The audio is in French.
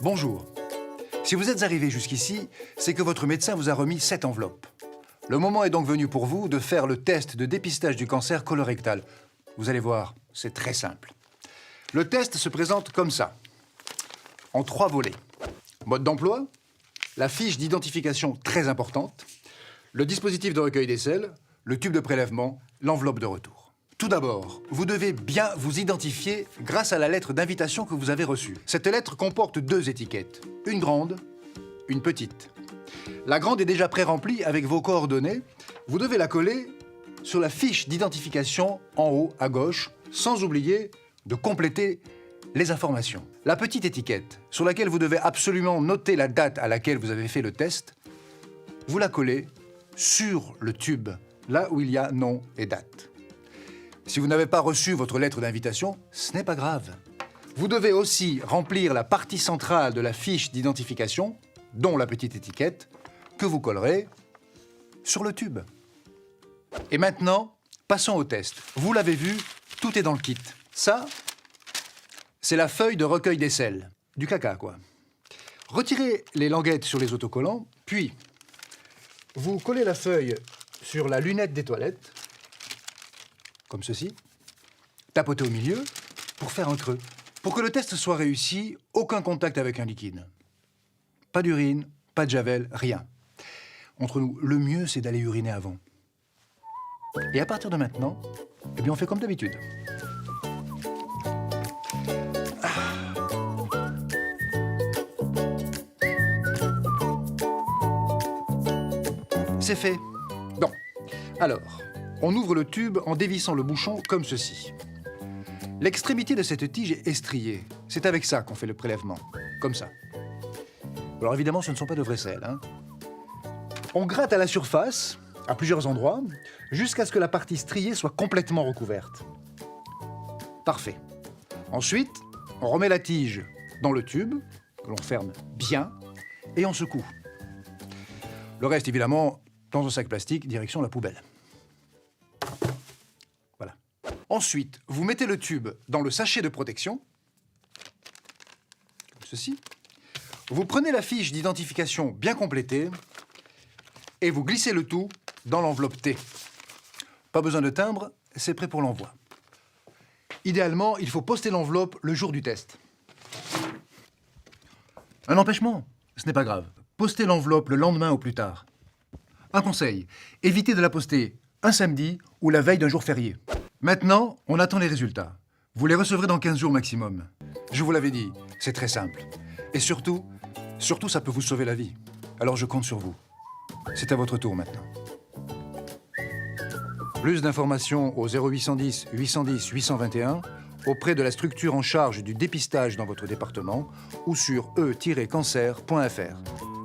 Bonjour. Si vous êtes arrivé jusqu'ici, c'est que votre médecin vous a remis cette enveloppe. Le moment est donc venu pour vous de faire le test de dépistage du cancer colorectal. Vous allez voir, c'est très simple. Le test se présente comme ça, en 3 volets. Mode d'emploi, la fiche d'identification très importante, le dispositif de recueil des selles, le tube de prélèvement, l'enveloppe de retour. Tout d'abord, vous devez bien vous identifier grâce à la lettre d'invitation que vous avez reçue. Cette lettre comporte 2 étiquettes, une grande, une petite. La grande est déjà pré-remplie avec vos coordonnées. Vous devez la coller sur la fiche d'identification en haut à gauche, sans oublier de compléter les informations. La petite étiquette, sur laquelle vous devez absolument noter la date à laquelle vous avez fait le test, vous la collez sur le tube, là où il y a nom et date. Si vous n'avez pas reçu votre lettre d'invitation, ce n'est pas grave. Vous devez aussi remplir la partie centrale de la fiche d'identification, dont la petite étiquette, que vous collerez sur le tube. Et maintenant, passons au test. Vous l'avez vu, tout est dans le kit. Ça, c'est la feuille de recueil des selles. Du caca, quoi. Retirez les languettes sur les autocollants, puis vous collez la feuille sur la lunette des toilettes, comme ceci, tapotez au milieu pour faire un creux. Pour que le test soit réussi, aucun contact avec un liquide. Pas d'urine, pas de javel, rien. Entre nous, le mieux, c'est d'aller uriner avant. Et à partir de maintenant, eh bien, on fait comme d'habitude. C'est fait. Bon, alors, on ouvre le tube en dévissant le bouchon comme ceci. L'extrémité de cette tige est estriée. C'est avec ça qu'on fait le prélèvement, comme ça. Alors évidemment, ce ne sont pas de vraies selles, hein. On gratte à la surface, à plusieurs endroits, jusqu'à ce que la partie striée soit complètement recouverte. Parfait. Ensuite, on remet la tige dans le tube, que l'on ferme bien, et on secoue. Le reste, évidemment, dans un sac plastique, direction la poubelle. Voilà. Ensuite, vous mettez le tube dans le sachet de protection, comme ceci. Vous prenez la fiche d'identification bien complétée et vous glissez le tout dans l'enveloppe T. Pas besoin de timbre, c'est prêt pour l'envoi. Idéalement, il faut poster l'enveloppe le jour du test. Un empêchement, ce n'est pas grave. Postez l'enveloppe le lendemain au plus tard. Un conseil, évitez de la poster un samedi ou la veille d'un jour férié. Maintenant, on attend les résultats. Vous les recevrez dans 15 jours maximum. Je vous l'avais dit, c'est très simple. Et surtout, ça peut vous sauver la vie. Alors je compte sur vous. C'est à votre tour maintenant. Plus d'informations au 0810 810 821 auprès de la structure en charge du dépistage dans votre département ou sur e-cancer.fr.